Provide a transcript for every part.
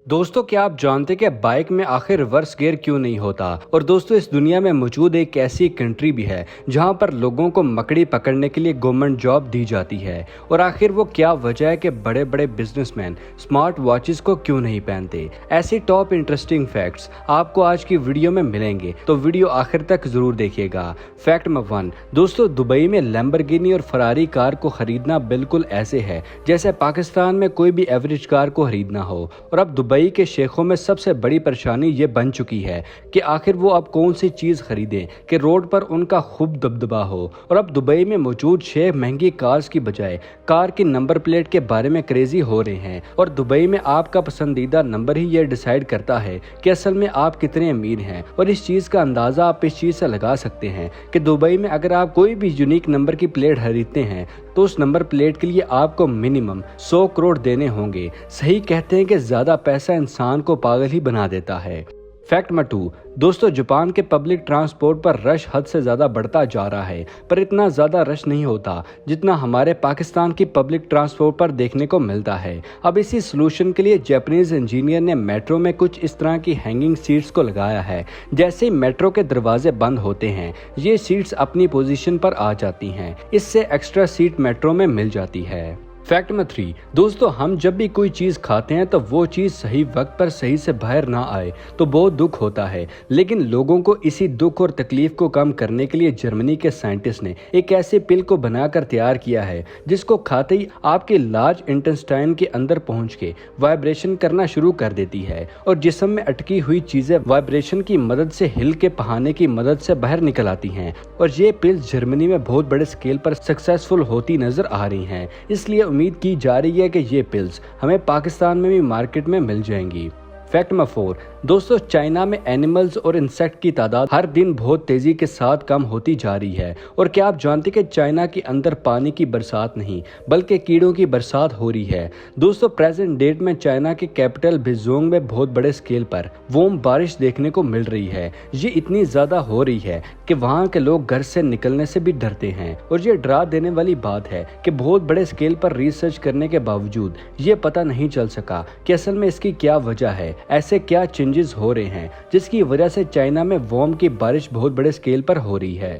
दोस्तों, क्या आप जानते कि बाइक में आखिर रिवर्स गियर क्यों नहीं होता? और दोस्तों, इस दुनिया में मौजूद एक ऐसी कंट्री भी है जहां पर लोगों को मकड़ी पकड़ने के लिए गवर्नमेंट जॉब दी जाती है। और आखिर वो क्या वजह है कि बड़े बड़े बिजनेसमैन स्मार्ट वॉचेस को क्यों नहीं पहनते? ऐसे टॉप इंटरेस्टिंग फैक्ट्स आपको आज की वीडियो में मिलेंगे, तो वीडियो आखिर तक जरूर देखिएगा। फैक्ट नंबर 1, दोस्तों, दुबई में लैम्बोर्गिनी और फरारी कार को खरीदना बिल्कुल ऐसे है जैसे पाकिस्तान में कोई भी एवरेज कार को खरीदना हो। और अब दुबई के शेखों में सबसे बड़ी परेशानी ये बन चुकी है कि आखिर वो अब कौन सी चीज खरीदें कि रोड पर उनका खूब दबदबा हो। और अब दुबई में मौजूद 6 महंगी कार्स की बजाय कार की नंबर प्लेट के बारे में क्रेजी हो रहे हैं। और दुबई में आपका पसंदीदा नंबर ही ये डिसाइड करता है कि असल में आप कितने अमीर हैं। और इस चीज का अंदाजा आप इस चीज से लगा सकते हैं कि दुबई में अगर आप कोई भी यूनिक नंबर की प्लेट खरीदते हैं तो उस नंबर प्लेट के लिए आपको मिनिमम 100 करोड़ देने होंगे। सही कहते हैं कि ज्यादा पैसा इंसान को पागल ही बना देता है। फैक्ट नंबर 2, दोस्तों, जापान के पब्लिक ट्रांसपोर्ट पर रश हद से ज़्यादा बढ़ता जा रहा है, पर इतना ज़्यादा रश नहीं होता जितना हमारे पाकिस्तान की पब्लिक ट्रांसपोर्ट पर देखने को मिलता है। अब इसी सोल्यूशन के लिए जापानीज इंजीनियर ने मेट्रो में कुछ इस तरह की हैंगिंग सीट्स को लगाया है। जैसे ही मेट्रो के दरवाजे बंद होते हैं, ये सीट्स अपनी पोजीशन पर आ जाती हैं। इससे एक्स्ट्रा सीट मेट्रो में मिल जाती है। फैक्ट नंबर 3, दोस्तों, हम जब भी कोई चीज खाते हैं तो वो चीज सही वक्त पर सही से बाहर ना आए तो बहुत दुख होता है। लेकिन लोगों को इसी दुख और तकलीफ को कम करने के लिए जर्मनी के साइंटिस्ट ने एक ऐसे पिल को बनाकर तैयार किया है जिसको खाते ही आपके लार्ज इंटेस्टाइन के अंदर पहुंच के वाइब्रेशन करना शुरू कर देती है और जिस्म में अटकी हुई चीजें वाइब्रेशन की मदद से हिल के बहाने की मदद से बाहर निकल आती हैं। और ये पिल्स जर्मनी में बहुत बड़े स्केल पर सक्सेसफुल होती नजर आ रही हैं। इसलिए उम्मीद की जा रही है कि ये पिल्स हमें पाकिस्तान में भी मार्केट में मिल जाएंगी। फैक्ट नंबर 4, दोस्तों, चाइना में एनिमल्स और इंसेक्ट की तादाद हर दिन बहुत तेजी के साथ कम होती जा रही है। और क्या आप जानते कि चाइना के अंदर पानी की बरसात नहीं बल्कि कीड़ों की बरसात हो रही है? दोस्तों, प्रेजेंट डेट में चाइना के कैपिटल बीजिंग में बहुत बड़े स्केल पर वॉर्म बारिश देखने को मिल रही है। ये इतनी ज्यादा हो रही है कि वहाँ के लोग घर से निकलने से भी डरते हैं। और ये डरा देने वाली बात है कि बहुत बड़े स्केल पर रिसर्च करने के बावजूद ये पता नहीं चल सका कि असल में इसकी क्या वजह है। ऐसे क्या चेंजेस हो रहे हैं जिसकी वजह से चाइना में वॉर्म की बारिश बहुत बड़े स्केल पर हो रही है।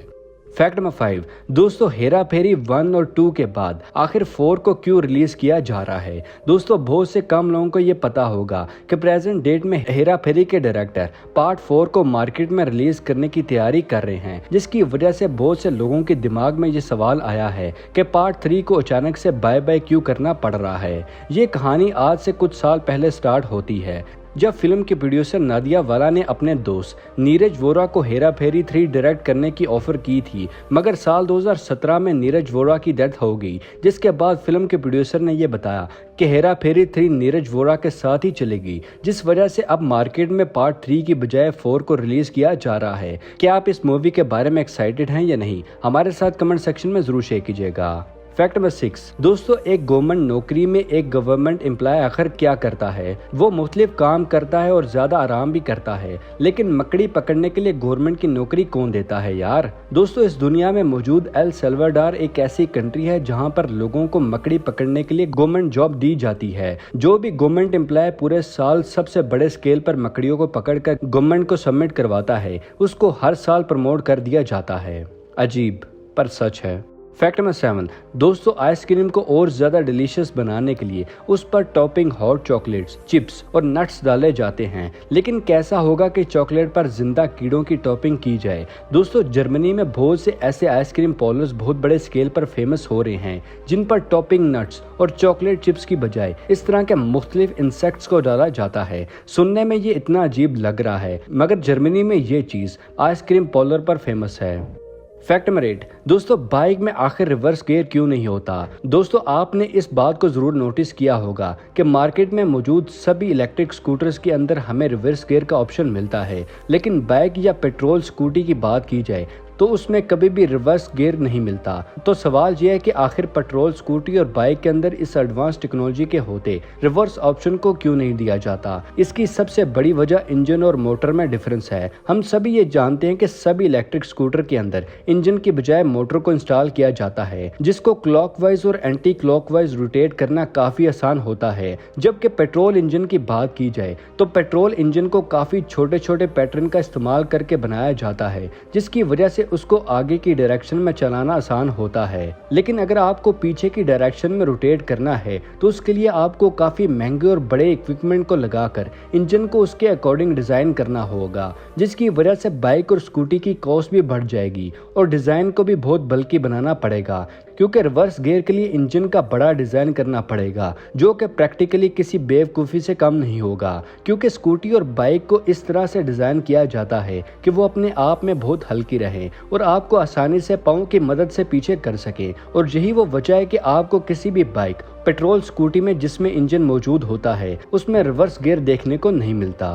फैक्ट नंबर 5, दोस्तों, हेरा फेरी 1 और 2 के बाद आखिर 4 को क्यों रिलीज किया जा रहा है? दोस्तों, बहुत से कम लोगों को ये पता होगा कि प्रेजेंट डेट में हेरा फेरी के डायरेक्टर पार्ट 4 को मार्केट में रिलीज करने की तैयारी कर रहे हैं, जिसकी वजह से बहुत से लोगों के दिमाग में ये सवाल आया है कि पार्ट 3 को अचानक से बाय बाय क्यों करना पड़ रहा है। ये कहानी आज से कुछ साल पहले स्टार्ट होती है जब फिल्म के प्रोड्यूसर नादिया वाला ने अपने दोस्त नीरज वोरा को हेरा फेरी 3 डायरेक्ट करने की ऑफर की थी, मगर साल 2017 में नीरज वोरा की डेथ हो गई, जिसके बाद फिल्म के प्रोड्यूसर ने यह बताया कि हेरा फेरी 3 नीरज वोरा के साथ ही चलेगी, जिस वजह से अब मार्केट में पार्ट 3 की बजाय 4 को रिलीज किया जा रहा है। क्या आप इस मूवी के बारे में एक्साइटेड हैं या नहीं? हमारे साथ कमेंट सेक्शन में जरूर शेयर कीजिएगा। फैक्ट नंबर 6, दोस्तों, एक गवर्नमेंट नौकरी में एक गवर्नमेंट एम्प्लॉय आखिर क्या करता है? वो मुख्तलिफ काम करता है और ज्यादा आराम भी करता है, लेकिन मकड़ी पकड़ने के लिए गवर्नमेंट की नौकरी कौन देता है यार? दोस्तों, इस दुनिया में मौजूद एल सल्वाडोर एक ऐसी कंट्री है जहां पर लोगों को मकड़ी पकड़ने के लिए गवर्नमेंट जॉब दी जाती है। जो भी गवर्नमेंट एम्प्लॉय पूरे साल सबसे बड़े स्केल पर मकड़ियों को पकड़कर गवर्नमेंट को सबमिट करवाता है, उसको हर साल प्रमोट कर दिया जाता है। अजीब पर सच है। फैक्ट नंबर 7, दोस्तों, आइसक्रीम को और ज्यादा डिलीशियस बनाने के लिए उस पर टॉपिंग हॉट चॉकलेट्स, चिप्स और नट्स डाले जाते हैं, लेकिन कैसा होगा कि चॉकलेट पर जिंदा कीड़ों की टॉपिंग की जाए? दोस्तों, जर्मनी में बहुत से ऐसे आइसक्रीम पार्लर्स बहुत बड़े स्केल पर फेमस हो रहे हैं जिन पर टॉपिंग नट्स और चॉकलेट चिप्स की बजाय इस तरह के मुख्तलिफ इंसेक्ट्स को डाला जाता है। सुनने में ये इतना अजीब लग रहा है, मगर जर्मनी में ये चीज आइसक्रीम पार्लर पर फेमस है। फैक्ट नंबर 8, दोस्तों, बाइक में आखिर रिवर्स गियर क्यों नहीं होता? दोस्तों, आपने इस बात को जरूर नोटिस किया होगा कि मार्केट में मौजूद सभी इलेक्ट्रिक स्कूटर्स के अंदर हमें रिवर्स गियर का ऑप्शन मिलता है, लेकिन बाइक या पेट्रोल स्कूटी की बात की जाए तो उसमें कभी भी रिवर्स गियर नहीं मिलता। तो सवाल यह है कि आखिर पेट्रोल स्कूटी और बाइक के अंदर इस एडवांस टेक्नोलॉजी के होते रिवर्स ऑप्शन को क्यों नहीं दिया जाता? इसकी सबसे बड़ी वजह इंजन और मोटर में डिफरेंस है। हम सभी ये जानते हैं कि सभी इलेक्ट्रिक स्कूटर के अंदर इंजन की बजाय मोटर को इंस्टॉल किया जाता है, जिसको क्लॉकवाइज और एंटी क्लॉकवाइज रोटेट करना काफी आसान होता है। जबकि पेट्रोल इंजन की बात की जाए तो पेट्रोल इंजन को काफी छोटे छोटे पैटर्न का इस्तेमाल करके बनाया जाता है, जिसकी वजह से उसको आगे की डायरेक्शन में चलाना आसान होता है। लेकिन अगर आपको पीछे की डायरेक्शन में रोटेट करना है तो उसके लिए आपको काफी महंगे और बड़े इक्विपमेंट को लगाकर इंजन को उसके अकॉर्डिंग डिजाइन करना होगा, जिसकी वजह से बाइक और स्कूटी की कॉस्ट भी बढ़ जाएगी और डिजाइन को भी बहुत बल्कि बनाना पड़ेगा, क्योंकि रिवर्स गियर के लिए इंजन का बड़ा डिजाइन करना पड़ेगा, जो कि प्रैक्टिकली किसी बेवकूफ़ी से कम नहीं होगा। क्योंकि स्कूटी और बाइक को इस तरह से डिजाइन किया जाता है कि वो अपने आप में बहुत हल्की रहे और आपको आसानी से पाँव की मदद से पीछे कर सके। और यही वो वजह है कि आपको किसी भी बाइक, पेट्रोल स्कूटी में जिसमें इंजन मौजूद होता है उसमें रिवर्स गियर देखने को नहीं मिलता।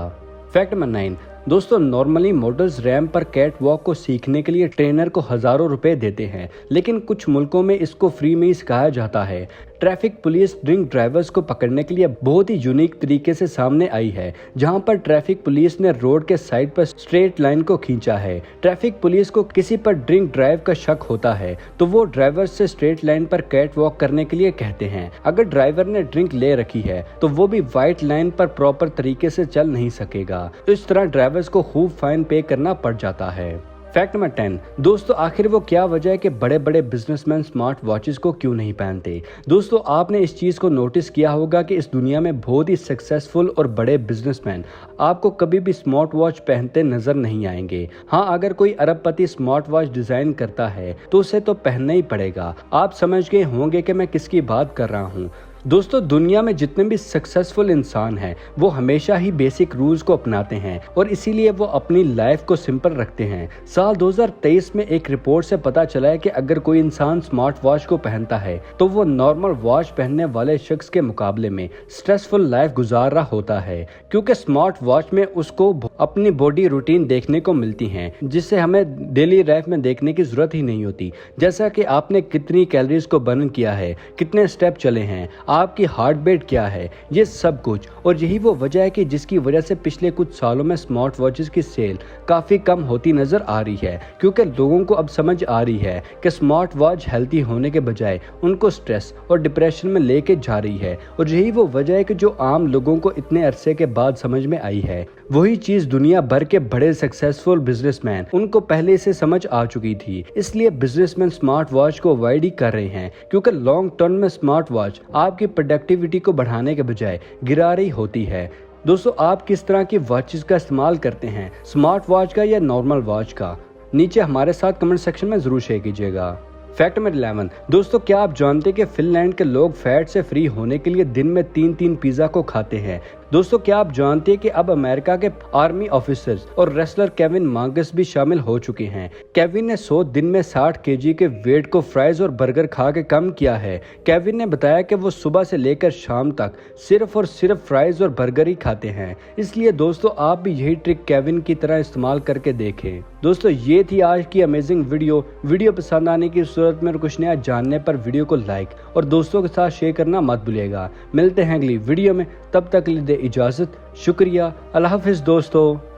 फैक्ट नंबर 9 दोस्तों, नॉर्मली मॉडल्स रैंप पर कैट वॉक को सीखने के लिए ट्रेनर को हजारों रुपए देते हैं, लेकिन कुछ मुल्कों में इसको फ्री में ही सिखाया जाता है। ट्रैफिक पुलिस ड्रिंक ड्राइवर्स को पकड़ने के लिए बहुत ही यूनिक तरीके से सामने आई है, जहां पर ट्रैफिक पुलिस ने रोड के साइड पर स्ट्रेट लाइन को खींचा है। ट्रैफिक पुलिस को किसी पर ड्रिंक ड्राइव का शक होता है तो वो ड्राइवर से स्ट्रेट लाइन पर कैट वॉक करने के लिए कहते हैं। अगर ड्राइवर ने ड्रिंक ले रखी है तो वो भी व्हाइट लाइन पर प्रॉपर तरीके से चल नहीं सकेगा, तो इस तरह ड्राइवर्स को खूब फाइन पे करना पड़ जाता है। फैक्ट नंबर 10 दोस्तों, आखिर वो क्या वजह है कि बड़े बड़े बिजनेसमैन स्मार्ट वॉचेस को क्यों नहीं पहनते? दोस्तों, आपने इस चीज़ को नोटिस किया होगा कि इस दुनिया में बहुत ही सक्सेसफुल और बड़े बिजनेसमैन आपको कभी भी स्मार्ट वॉच पहनते नजर नहीं आएंगे। हाँ, अगर कोई अरबपति स्मार्ट वॉच डिजाइन करता है तो उसे तो पहनना ही पड़ेगा। आप समझ गए होंगे कि मैं किसकी बात कर रहा हूँ। दोस्तों, दुनिया में जितने भी सक्सेसफुल इंसान हैं वो हमेशा ही बेसिक रूल्स को अपनाते हैं और इसीलिए वो अपनी लाइफ को सिंपल रखते हैं। साल 2023 में एक रिपोर्ट से पता चला है कि अगर कोई इंसान स्मार्ट वॉच को पहनता है तो वो नॉर्मल वॉच पहनने वाले शख्स के मुकाबले में स्ट्रेसफुल लाइफ गुजार रहा होता है, क्योंकि स्मार्ट वॉच में उसको अपनी बॉडी रूटीन देखने को मिलती है, जिससे हमें डेली लाइफ में देखने की जरूरत ही नहीं होती। जैसा कि आपने कितनी कैलोरीज को बर्न किया है, कितने स्टेप चले हैं, आपकी हार्ट बीट क्या है, ये सब कुछ। और यही वो वजह है कि जिसकी वजह से पिछले कुछ सालों में स्मार्ट वॉचेस की सेल काफ़ी कम होती नज़र आ रही है, क्योंकि लोगों को अब समझ आ रही है कि स्मार्ट वॉच हेल्थी होने के बजाय उनको स्ट्रेस और डिप्रेशन में लेके जा रही है। और यही वो वजह है कि जो आम लोगों को इतने अरसे के बाद समझ में आई है, वही चीज़ दुनिया भर के बड़े सक्सेसफुल बिजनेसमैन उनको पहले से समझ आ चुकी थी। इसलिए बिजनेसमैन स्मार्ट वॉच को अवॉइड ही कर रहे हैं, क्योंकि लॉन्ग टर्म में स्मार्ट वॉच आपकी प्रोडक्टिविटी को बढ़ाने के बजाय गिरा रही होती है। दोस्तों, आप किस तरह की वॉचेस का इस्तेमाल करते हैं, स्मार्ट वॉच का या नॉर्मल वॉच का? नीचे हमारे साथ कमेंट सेक्शन में जरूर शेयर कीजिएगा। फैक्ट नंबर 11 दोस्तों, क्या आप जानते हैं कि फिनलैंड के लोग फैट से फ्री होने के लिए दिन में 3-3 पिज्जा को खाते हैं? दोस्तों, क्या आप जानते हैं कि अब अमेरिका के आर्मी ऑफिसर्स और रेसलर केविन मार्गस भी शामिल हो चुके हैं? केविन ने 100 दिन में 60 केजी के वेट को फ्राइज और बर्गर खा के कम किया है। केविन ने बताया कि वो सुबह से लेकर शाम तक सिर्फ और सिर्फ फ्राइज और बर्गर ही खाते हैं। इसलिए दोस्तों, आप भी यही ट्रिक केविन की तरह इस्तेमाल करके देखें। दोस्तों, ये थी आज की अमेजिंग वीडियो पसंद आने की सूरत में और कुछ नया जानने पर वीडियो को लाइक और दोस्तों के साथ शेयर करना मत भूलिएगा। मिलते हैं अगली वीडियो में, तब तक के लिए इजाजत। शुक्रिया। अल्लाह हाफिज दोस्तों।